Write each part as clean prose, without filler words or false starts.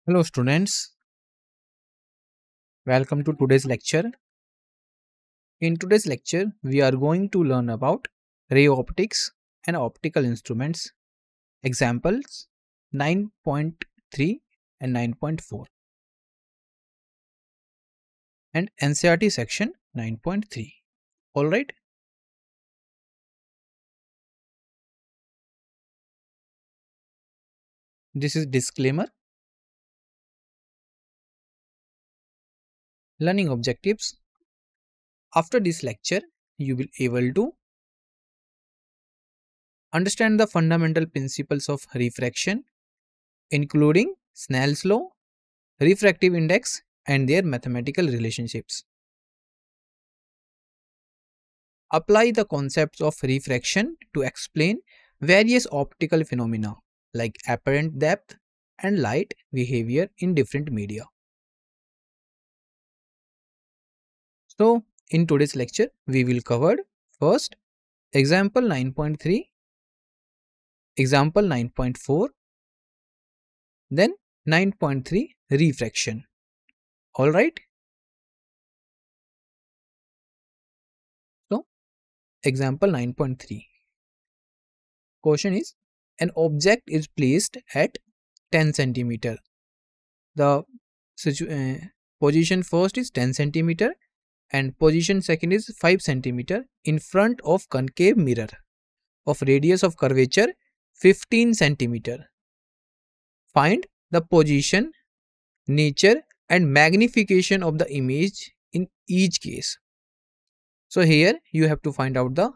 Hello students, welcome to today's lecture. In today's lecture, we are going to learn about ray optics and optical instruments, examples 9.3 and 9.4 and NCERT section 9.3. Alright, this is disclaimer. Learning objectives. After this lecture, you will able to understand the fundamental principles of refraction, including Snell's law, refractive index and their mathematical relationships. Apply the concepts of refraction to explain various optical phenomena like apparent depth and light behavior in different media. So, in today's lecture, we will cover first example 9.3, example 9.4, then 9.3 refraction. Alright. So, example 9.3. Question is, an object is placed at 10 centimeter. The position first is 10 centimeter and position second is 5 centimeter in front of concave mirror of radius of curvature 15 centimeter. Find the position, nature and magnification of the image in each case. So here you have to find out the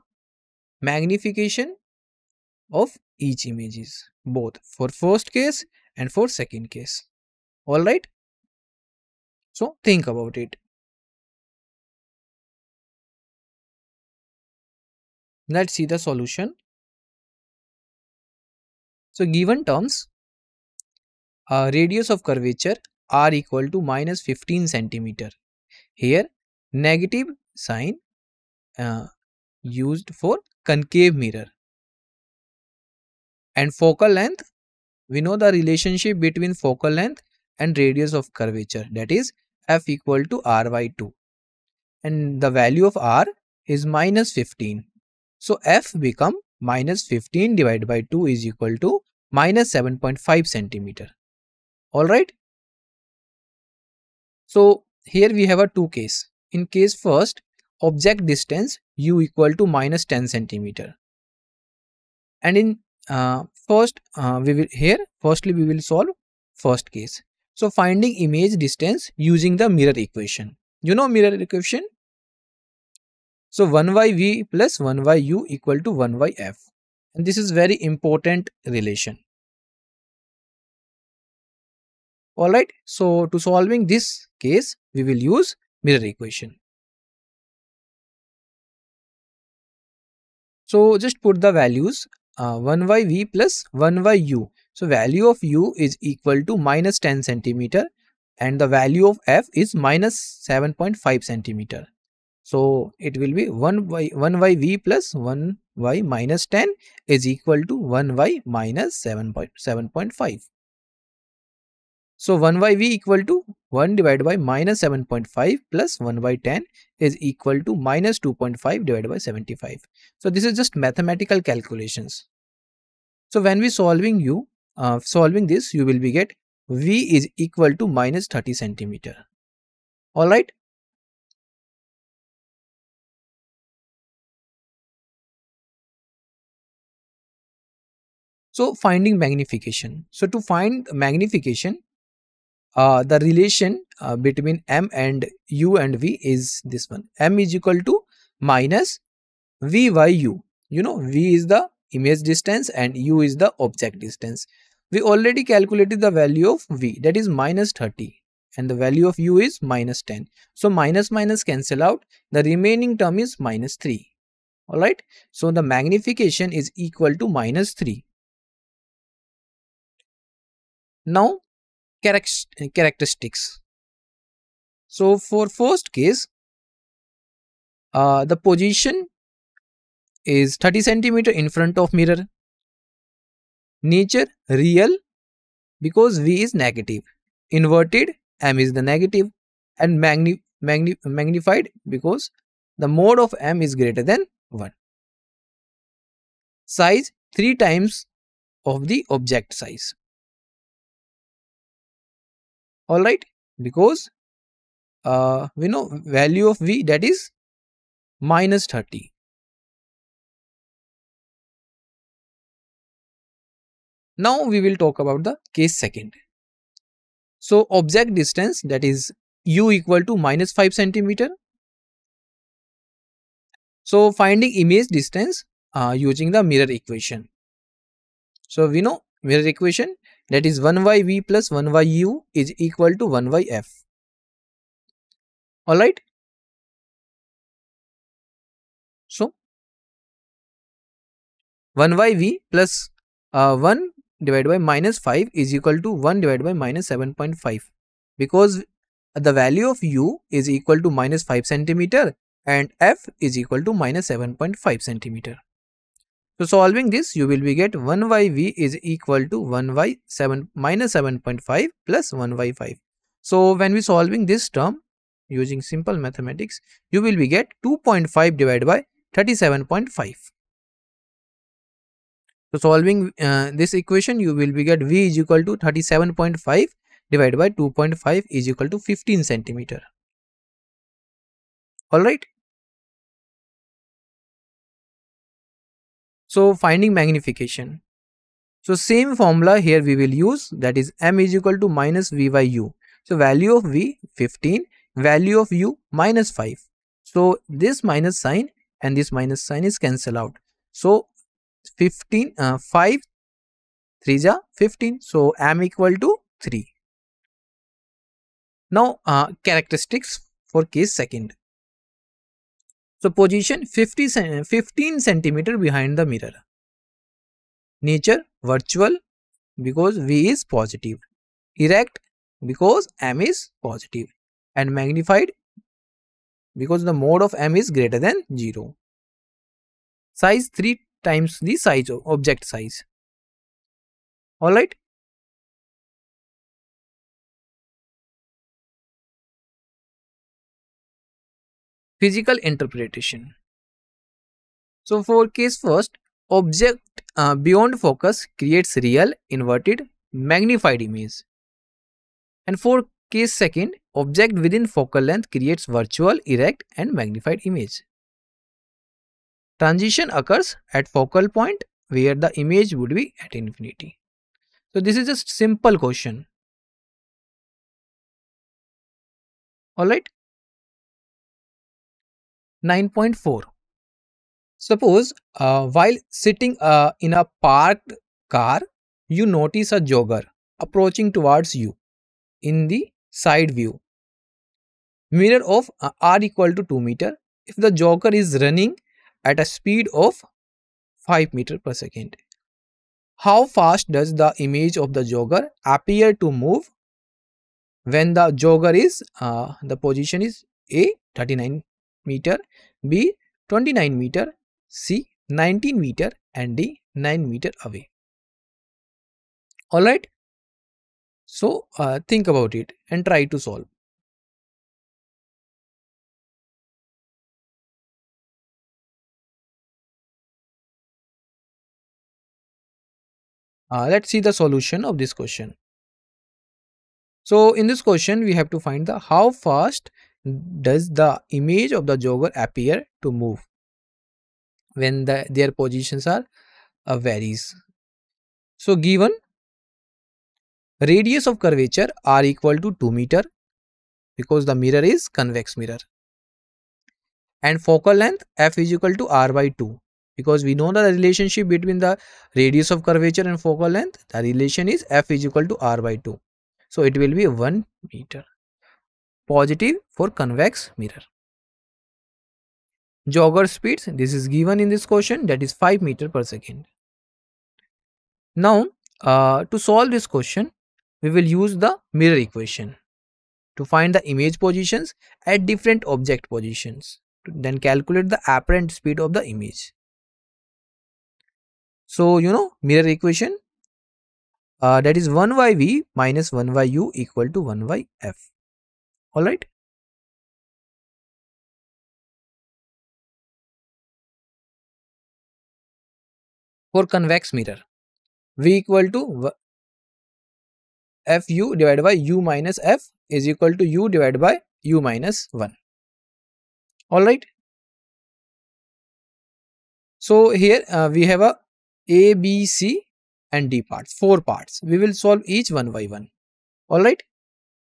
magnification of each images, both for first case and for second case. Alright. So think about it. Let's see the solution. So given terms, radius of curvature r equal to minus 15 centimeter. Here negative sign used for concave mirror. And focal length, we know the relationship between focal length and radius of curvature, that is f equal to r by 2. And the value of r is minus 15. So f become minus 15 divided by 2 is equal to minus 7.5 centimeter. Alright. So here we have a two case. In case first, object distance u equal to minus 10 centimeter. And in firstly we will solve first case. So finding image distance using the mirror equation. You know mirror equation? So 1 by v plus 1 by u equal to 1 by f. And this is very important relation. Alright, so to solving this case, we will use mirror equation. So just put the values 1 by v plus 1 by u. So value of u is equal to minus 10 centimeter and the value of f is minus 7.5 centimeter. So it will be 1 by v plus 1 by minus 10 is equal to 1 by minus 7.5. So 1 by v equal to 1 divided by minus 7.5 plus 1 by 10 is equal to minus 2.5 divided by 75. So this is just mathematical calculations. So when we solving this, you will be get v is equal to minus 30 centimeter. Alright. So finding magnification. So to find magnification, the relation between m and u and v is this one. M is equal to minus v by u. You know, v is the image distance and u is the object distance. We already calculated the value of v, that is minus 30, and the value of u is minus 10. So minus minus cancel out, the remaining term is minus 3. Alright, so the magnification is equal to minus 3. Now characteristics. So for first case, the position is 30 centimeter in front of mirror. Nature real because v is negative. inverted, m is the negative, and magnified because the mode of m is greater than 1. Size 3 times of the object size. Alright, because we know value of v, that is minus 30. Now we will talk about the case second. So object distance, that is u equal to minus 5 centimeter. So finding image distance using the mirror equation. So we know mirror equation, that is 1 by v plus 1 by u is equal to 1 by f. Alright. So 1 by v plus 1 divided by minus 5 is equal to 1 divided by minus 7.5, because the value of u is equal to minus 5 centimeter and f is equal to minus 7.5 centimeter. So solving this, you will be get 1 by v is equal to 1 by 7 minus 7.5 plus 1 by 5. So when we solving this term using simple mathematics, you will be get 2.5 divided by 37.5. So solving this equation, you will be get v is equal to 37.5 divided by 2.5 is equal to 15 centimeter. Alright. So finding magnification. So same formula here we will use, that is m is equal to minus v by u. So value of v 15, value of u minus 5. So this minus sign and this minus sign is cancel out. So 15 5 3 ja 15. So m equal to 3. Now characteristics for case second. So position 15 centimeter behind the mirror. Nature virtual because v is positive. Erect because m is positive. And magnified because the mode of m is greater than 0. Size 3 times the size of object size. Alright. Physical interpretation. So for case first, object beyond focus creates real, inverted, magnified image. And for case second, object within focal length creates virtual, erect and magnified image. Transition occurs at focal point where the image would be at infinity. So this is just simple question. Alright. 9.4. Suppose while sitting in a parked car, you notice a jogger approaching towards you in the side view. Mirror of r equal to 2 meter. If the jogger is running at a speed of 5 meter per second, how fast does the image of the jogger appear to move when the jogger is the position is A 39 meter, B 29 meter, C 19 meter and D 9 meter away. Alright. So think about it and try to solve. Let's see the solution of this question. So in this question, we have to find the how fast does the image of the jogger appear to move when their positions are varies. So given radius of curvature r equal to 2 meter because the mirror is convex mirror, and focal length f is equal to r by 2 because we know the relationship between the radius of curvature and focal length. The relation is f is equal to r by 2. So it will be 1 meter. Positive for convex mirror. Jogger speeds, this is given in this question, that is 5 meter per second. Now to solve this question, we will use the mirror equation to find the image positions at different object positions, to then calculate the apparent speed of the image. So you know mirror equation, that is 1 by v minus 1 by u equal to 1 by f. All right. For convex mirror, v equal to fu divided by u minus f is equal to u divided by u minus 1. All right. So here we have a, b, c and d parts, 4 parts. We will solve each one by one. All right.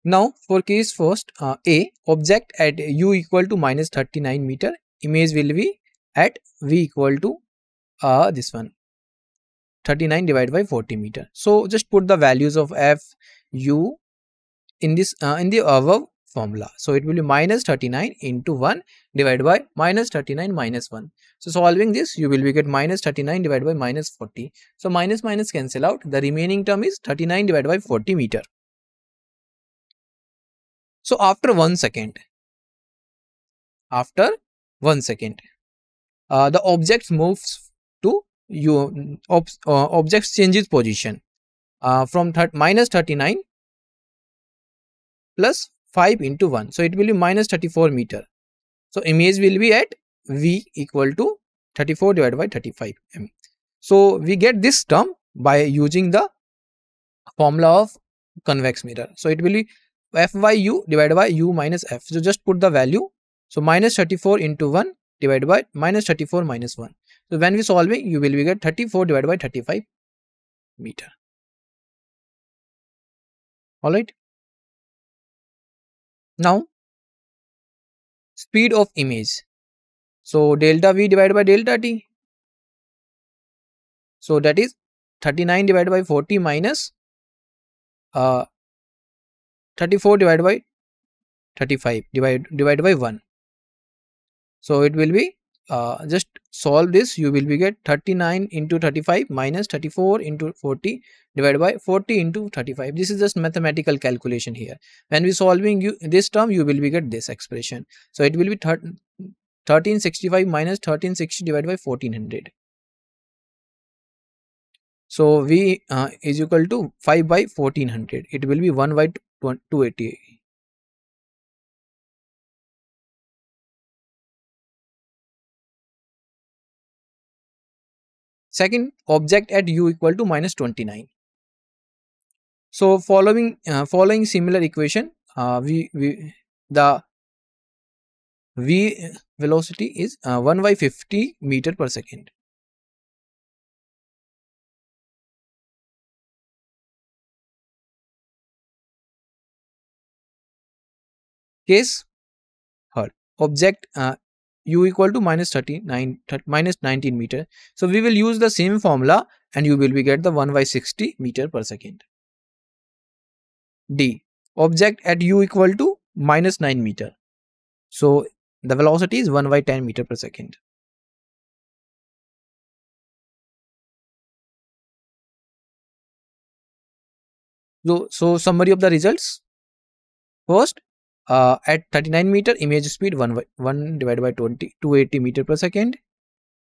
Now for case first, a, object at u equal to minus 39 meter, image will be at v equal to this one 39 divided by 40 meter. So just put the values of f, u in this in the above formula. So it will be minus 39 into 1 divided by minus 39 minus 1. So solving this, you will be get minus 39 divided by minus 40. So minus minus cancel out. The remaining term is 39 divided by 40 meter. So after 1 second, the object moves to object changes position from minus 39 plus 5 into 1. So it will be minus 34 meter. So image will be at v equal to 34 divided by 35 m. So we get this term by using the formula of convex mirror. So it will be f by u divided by u minus f. So just put the value. So minus 34 into 1 divided by minus 34 minus 1. So when we solving, you will be get 34 divided by 35 meter. All right. Now speed of image. So delta v divided by delta t. So that is 39 divided by 40 minus 34 divided by 35 divided by 1. So it will be just solve this, you will be get 39 into 35 minus 34 into 40 divided by 40 into 35. This is just mathematical calculation here. When we solving this term, you will be get this expression. So it will be 1365 minus 1360 divided by 1400. So v is equal to 5 by 1400. It will be 1 by 280. Second, object at u equal to minus 29. So following similar equation, the v velocity is 1 by 50 meter per second. Case third, object u equal to minus 19 meter. So we will use the same formula and you will be get the 1 by 60 meter per second. D, object at u equal to minus 9 meter. So the velocity is 1 by 10 meter per second. So summary of the results. First, at 39 meter, image speed 1 divided by 280 meter per second.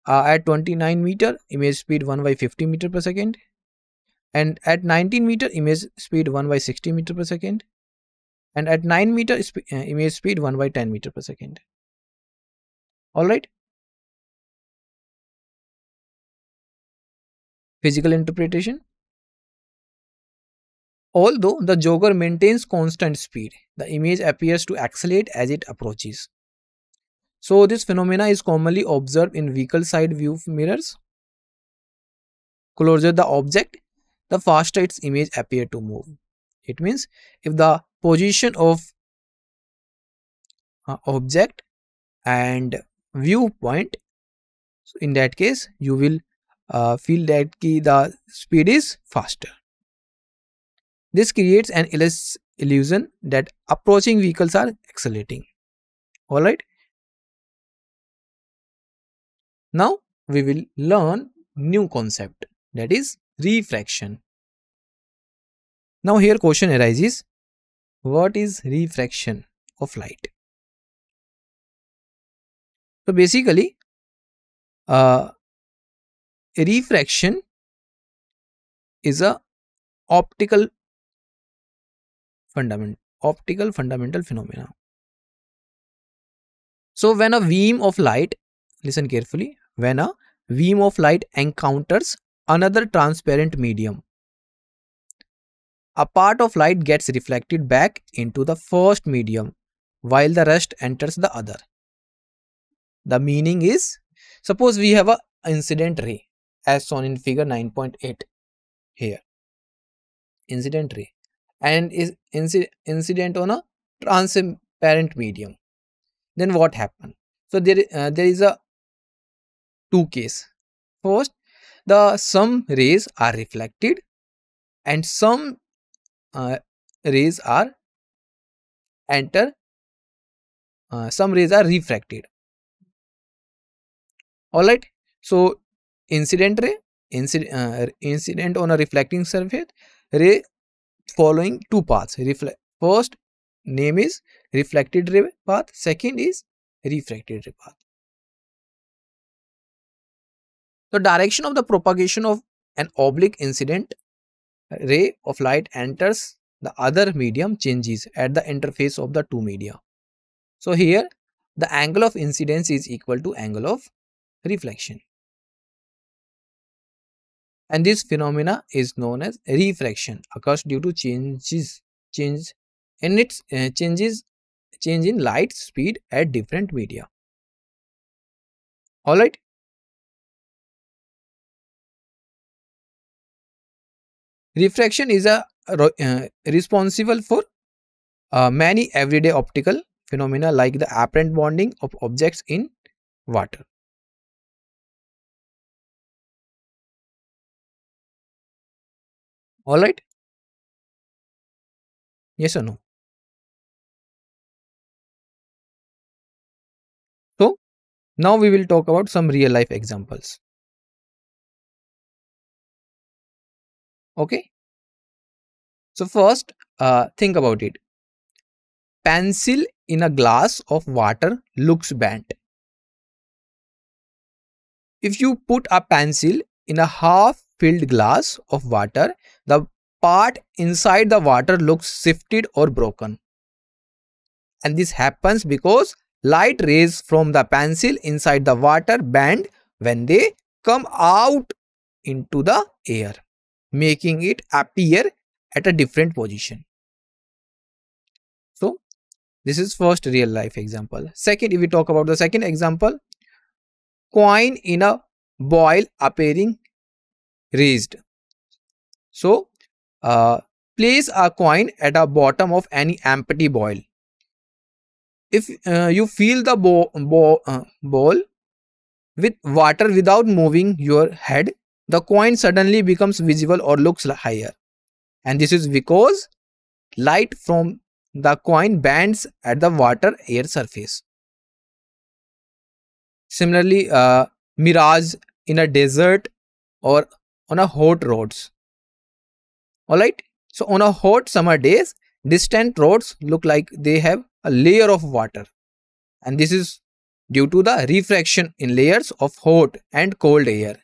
At 29 meter, image speed 1 by 50 meter per second. And at 19 meter, image speed 1 by 60 meter per second. And at 9 meter, image speed 1 by 10 meter per second. All right. Physical interpretation. Although the jogger maintains constant speed, the image appears to accelerate as it approaches. So this phenomena is commonly observed in vehicle side view mirrors. Closer the object, the faster its image appear to move. It means if the position of object and viewpoint, so in that case you will feel that the speed is faster. This creates an illusion that approaching vehicles are accelerating. All right. Now we will learn new concept, that is refraction. Now here question arises, what is refraction of light? So basically refraction is a optical fundamental phenomena. So when a beam of light, listen carefully, when a beam of light encounters another transparent medium, a part of light gets reflected back into the first medium while the rest enters the other. The meaning is, suppose we have a incident ray as shown in figure 9.8 here. Incident ray and is incident on a transparent medium. Then what happened? So there is a two case. First, some rays are reflected and some rays are some rays are refracted. All right. So incident ray, incident on a reflecting surface ray following two paths. First name is reflected ray path. Second is refracted ray path. The direction of the propagation of an oblique incident ray of light enters the other medium changes at the interface of the two media. So here the angle of incidence is equal to angle of reflection. And this phenomena is known as refraction, occurs due to change in light speed at different media. All right. Refraction is responsible for many everyday optical phenomena like the apparent bonding of objects in water. All right. Yes or no? So now we will talk about some real life examples. Okay. So first, think about it. Pencil in a glass of water looks bent. If you put a pencil in a half-filled glass of water, the part inside the water looks sifted or broken. And this happens because light rays from the pencil inside the water bend when they come out into the air, making it appear at a different position. So this is first real life example. Second, if we talk about the second example, coin in a boil appearing raised. So place a coin at the bottom of any empty bowl. If you fill the bowl with water without moving your head, the coin suddenly becomes visible or looks higher. And this is because light from the coin bends at the water air surface. Similarly, mirage in a desert or on a hot roads. Alright, so on a hot summer days, distant roads look like they have a layer of water, and this is due to the refraction in layers of hot and cold air,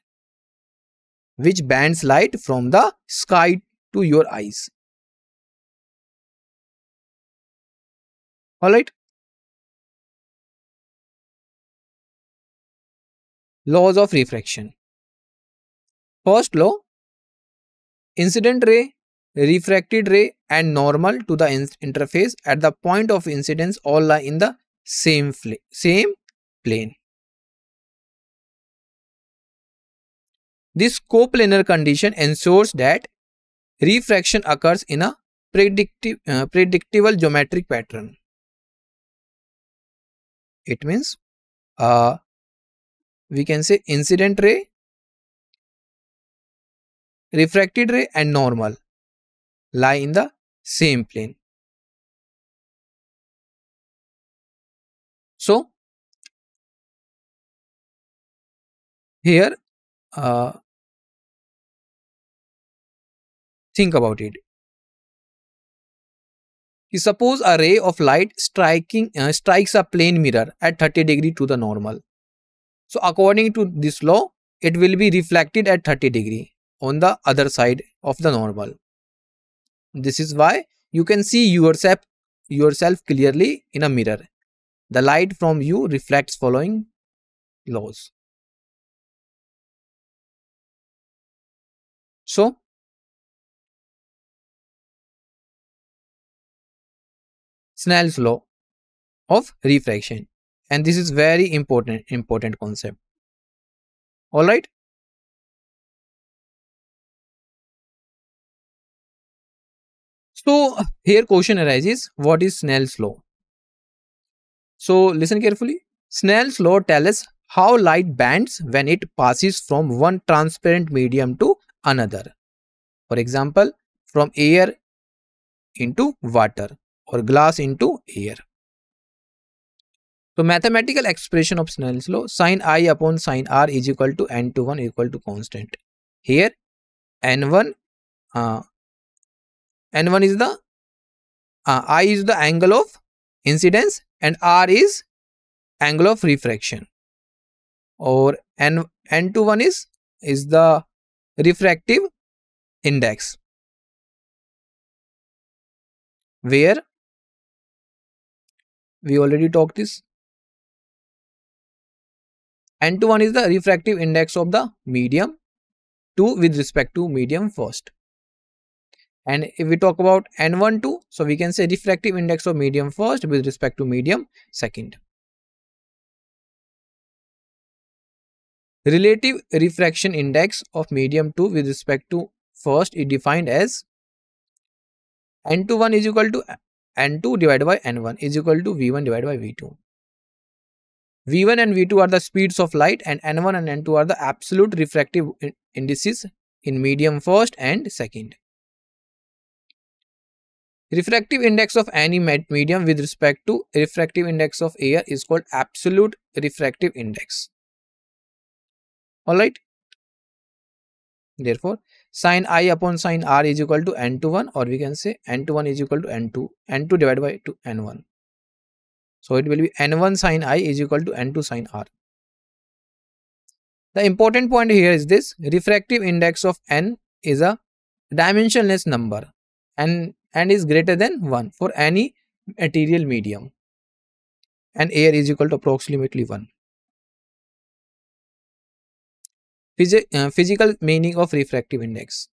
which bends light from the sky to your eyes. Alright. Laws of refraction. First law, incident ray, refracted ray and normal to the interface at the point of incidence all lie in the same plane. This coplanar condition ensures that refraction occurs in a predictable geometric pattern. It means we can say incident ray, refracted ray and normal lie in the same plane. So here think about it. Suppose a ray of light strikes a plane mirror at 30 degree to the normal. So according to this law, it will be reflected at 30 degree on the other side of the normal. This is why you can see yourself clearly in a mirror. The light from you reflects following laws. So Snell's law of refraction, and this is very important concept. All right. So here question arises, what is Snell's law? So listen carefully. Snell's law tells us how light bends when it passes from one transparent medium to another. For example, from air into water or glass into air. So mathematical expression of Snell's law, sin I upon sin r is equal to n to 1 equal to constant. Here n1 n1 is the I is the angle of incidence and r is angle of refraction, or n to 1 is the refractive index, where we already talked this. N to 1 is the refractive index of the medium 2 with respect to medium first. And if we talk about n1 2, so we can say refractive index of medium first with respect to medium second. Relative refraction index of medium 2 with respect to first is defined as n to 1 is equal to n2 divided by n1 is equal to v1 divided by v2. v1 and v2 are the speeds of light, and n1 and n2 are the absolute refractive indices in medium first and second. Refractive index of any medium with respect to refractive index of air is called absolute refractive index. Alright. Therefore, sin I upon sin r is equal to n to 1, or we can say n to 1 is equal to n2 divided by n1. So it will be n1 sin I is equal to n2 sin r. The important point here is this: refractive index of n is a dimensionless number and is greater than 1 for any material medium, and air is equal to approximately 1. Physical meaning of refractive index.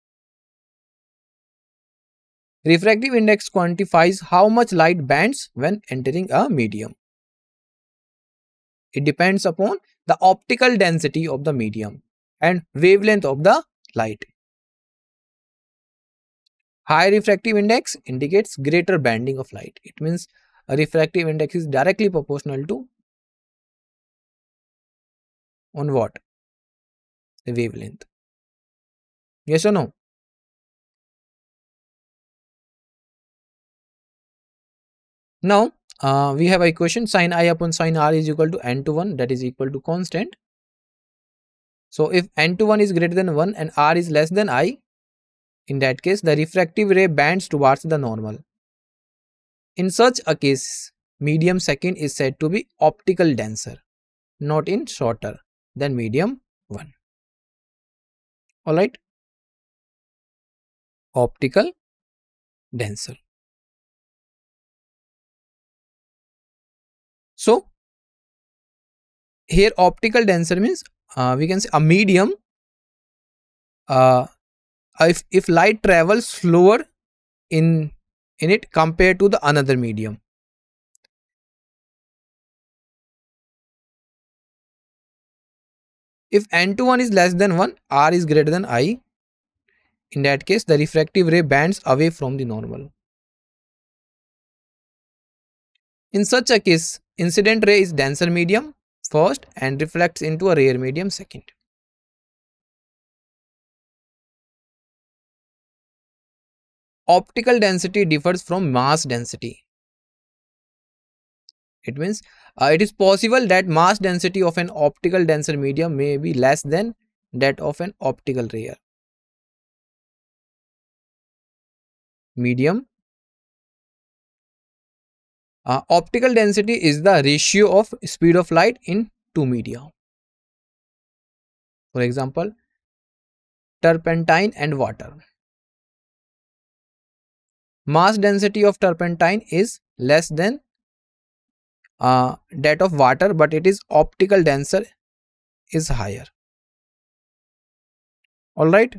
Refractive index quantifies how much light bends when entering a medium. It depends upon the optical density of the medium and wavelength of the light. High refractive index indicates greater bending of light. It means a refractive index is directly proportional to on what? The wavelength. Yes or no? Now we have a equation: sin I upon sin r is equal to n to 1, that is equal to constant. So if n to 1 is greater than 1 and r is less than I, in that case the refractive ray bends towards the normal. In such a case, medium second is said to be optical denser, not in shorter than medium 1. Alright. Optical denser. So here optical denser means we can say a medium, if light travels slower in it compared to the another medium. If n to 1 is less than 1, r is greater than I, in that case the refractive ray bends away from the normal. In such a case, incident ray is denser medium first and reflects into a rare medium second. Optical density differs from mass density. It means it is possible that mass density of an optical denser medium may be less than that of an optical rare medium. Optical density is the ratio of speed of light in two media. For example, turpentine and water. Mass density of turpentine is less than that of water, but it is optical denser is higher. All right.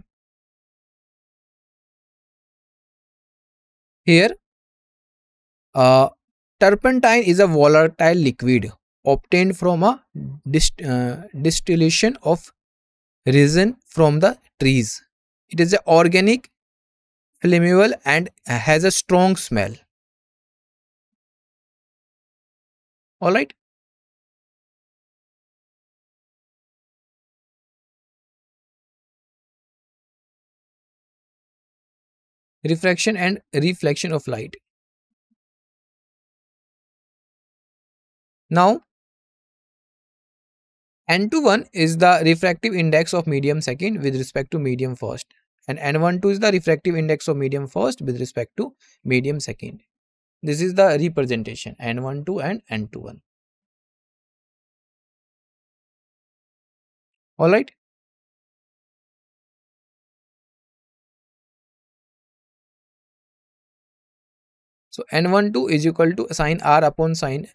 Here, uh, turpentine is a volatile liquid obtained from a distillation of resin from the trees. It is a organic, flammable, and has a strong smell. All right. Refraction and reflection of light. Now, N21 is the refractive index of medium second with respect to medium first, and N12 is the refractive index of medium first with respect to medium second. This is the representation N12 and N21. All right. So N12 is equal to sine R upon sine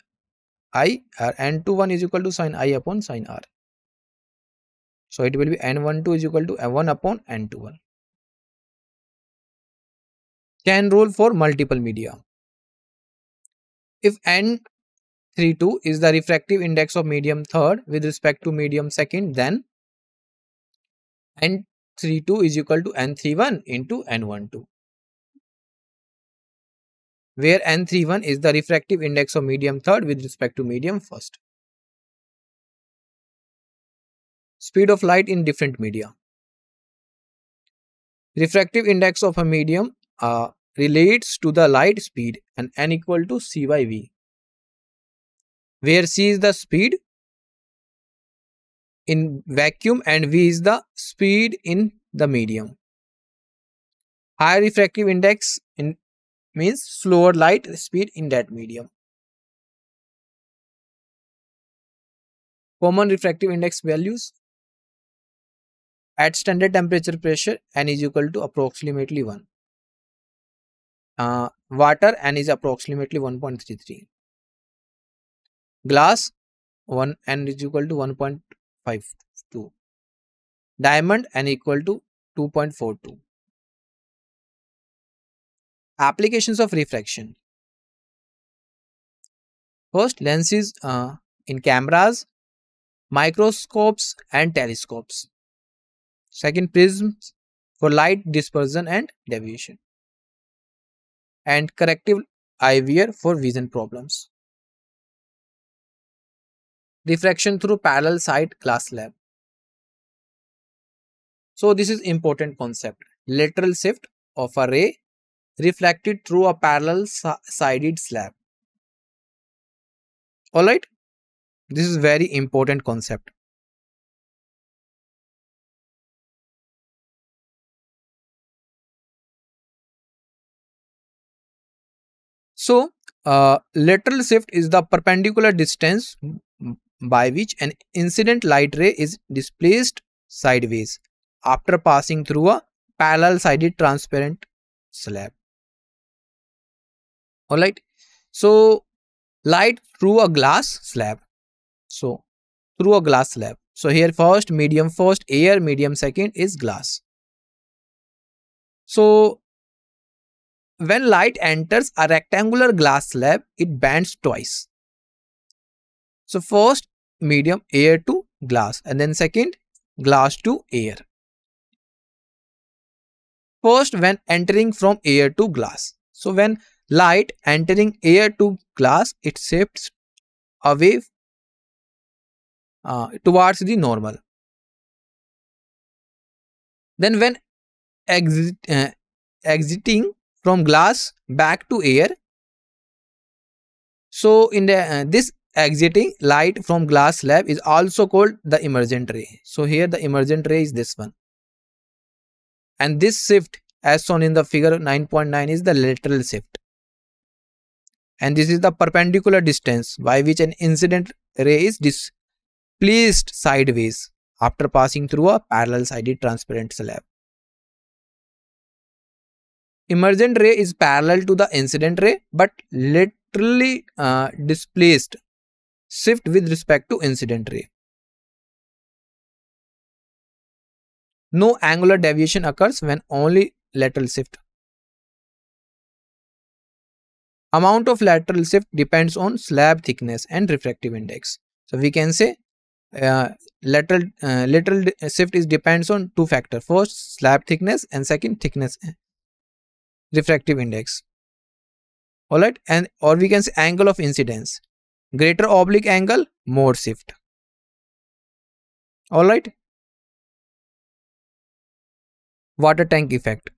I, or N21 is equal to sine I upon sine R. So it will be N12 is equal to 1 upon N21. Can rule for multiple media. If N32 is the refractive index of medium third with respect to medium second, then N32 is equal to N31 into N12, where N31 is the refractive index of medium third with respect to medium first. Speed of light in different media. Refractive index of a medium relates to the light speed, and N equal to C by V, where C is the speed in vacuum and V is the speed in the medium. Higher refractive index means slower light speed in that medium. Common refractive index values. At standard temperature pressure, N is equal to approximately 1. Water, N is approximately 1.33. Glass, N is equal to 1.52. Diamond, N equal to 2.42. Applications of refraction. First, lenses in cameras, microscopes and telescopes. Second, prisms for light dispersion and deviation. And corrective eyewear for vision problems. Refraction through parallel side glass slab. So this is important concept. Lateral shift of a ray reflected through a parallel sided slab. Alright, this is very important concept. So lateral shift is the perpendicular distance by which an incident light ray is displaced sideways after passing through a parallel sided transparent slab. Alright, so light through a glass slab. So through a glass slab. So here first, medium first, air, medium second is glass. So when light enters a rectangular glass slab, it bends twice. So first, medium, air to glass, and then second, glass to air. First, when entering from air to glass. So when light entering air to glass, it shifts away towards the normal. Then when exiting from glass back to air, so in the this exiting light from glass slab is also called the emergent ray. So here the emergent ray is this one, and this shift as shown in the figure 9.9 is the lateral shift, and this is the perpendicular distance by which an incident ray is displaced sideways after passing through a parallel sided transparent slab. Emergent ray is parallel to the incident ray but laterally displaced shift with respect to incident ray. No angular deviation occurs when only lateral shift. Amount of lateral shift depends on slab thickness and refractive index. So we can say lateral shift is depends on two factors. First, slab thickness, and second, thickness refractive index. Alright, and or we can say angle of incidence. Greater oblique angle, more shift. Alright. Water tank effect.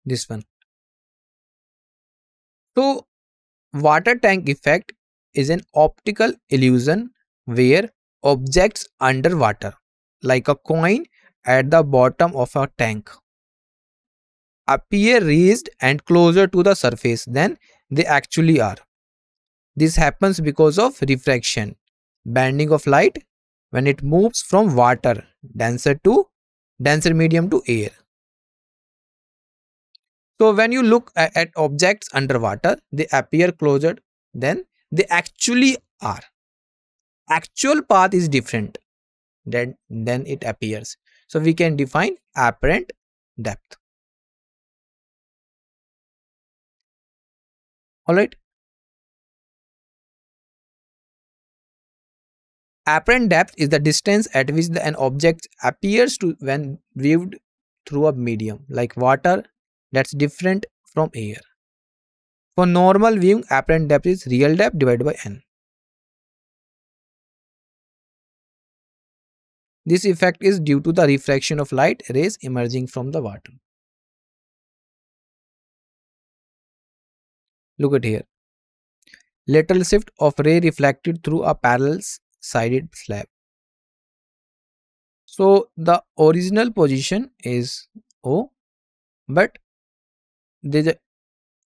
This one. So water tank effect is an optical illusion where objects under water, like a coin at the bottom of a tank, appear raised and closer to the surface than they actually are. This happens because of refraction, bending of light when it moves from water, denser medium to air. So when you look at objects underwater, they appear closer than they actually are. Actual path is different than it appears. So we can define apparent depth. Alright. Apparent depth is the distance at which an object appears to when viewed through a medium like water that's different from air. For normal viewing, apparent depth is real depth divided by n. This effect is due to the refraction of light rays emerging from the water. Look at here. Lateral shift of ray reflected through a parallel sided slab. So the original position is O, but there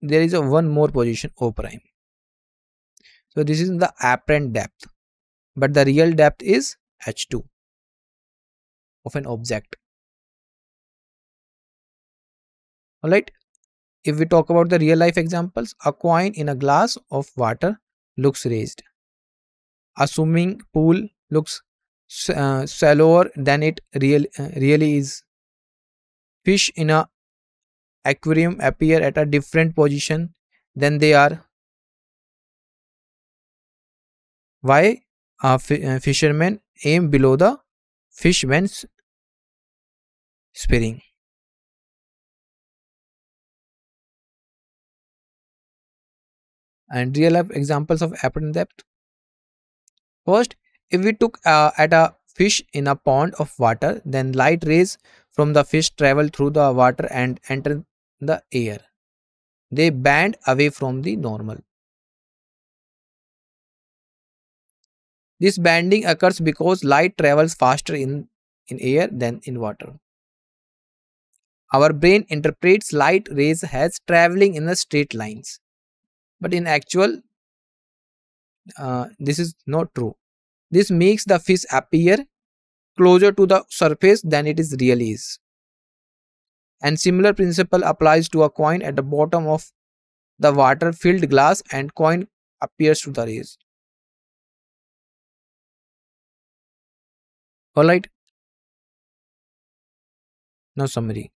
is a one more position O prime. So this is the apparent depth, but the real depth is H2 of an object. Alright. If we talk about the real life examples, a coin in a glass of water looks raised. A swimming pool looks shallower than it really is. Fish in a aquarium appear at a different position than they are. Why? Fishermen aim below the fish when spearing. And real life examples of apparent depth. First, if we took at a fish in a pond of water, then light rays from the fish travel through the water and enter the air. They bend away from the normal. This bending occurs because light travels faster in air than in water. Our brain interprets light rays as traveling in the straight lines. But in actual, this is not true. This makes the fish appear closer to the surface than it is really is. And similar principle applies to a coin at the bottom of the water filled glass, and coin appears to the rays. Alright. Now summary.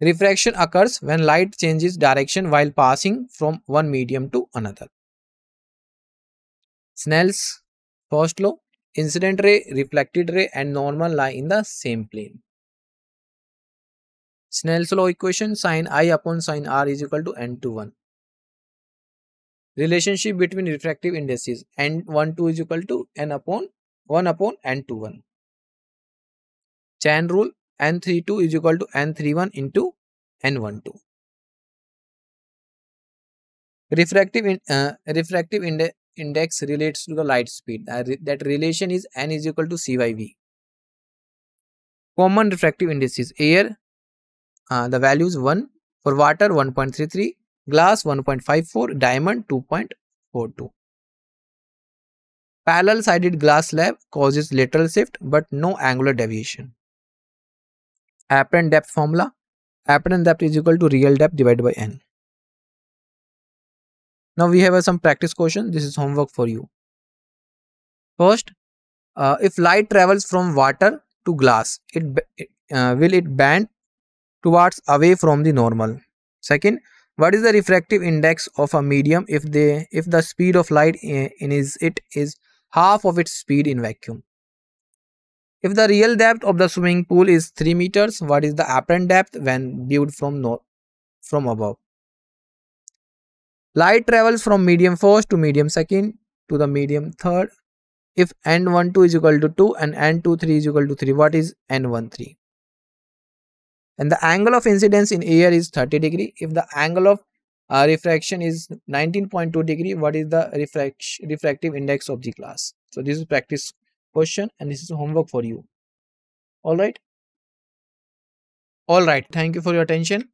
Refraction occurs when light changes direction while passing from one medium to another. Snell's first law: incident ray, reflected ray and normal lie in the same plane. Snell's law equation: sin I upon sin R is equal to n to 1. Relationship between refractive indices: n12 is equal to n upon 1 upon n21. Chain rule: n32 is equal to n31 into n12. Refractive index relates to the light speed. That relation is n is equal to c by v. Common refractive indices: air, the value is 1, for water 1.33, glass 1.54, diamond 2.4. 0.42. Parallel sided glass slab causes lateral shift but no angular deviation. Apparent depth formula. Apparent depth is equal to real depth divided by n. Now we have some practice question. This is homework for you. First, if light travels from water to glass, will it bend towards away from the normal? Second, what is the refractive index of a medium if the speed of light in it is half of its speed in vacuum? If the real depth of the swimming pool is 3 meters, what is the apparent depth when viewed from above? Light travels from medium first to medium second to the medium third. If n12 is equal to 2 and n23 is equal to 3, what is n13? And the angle of incidence in air is 30 degree. If the angle of refraction is 19.2 degree, what is the refractive index of the glass? So this is practice question and this is homework for you. All right. Thank you for your attention.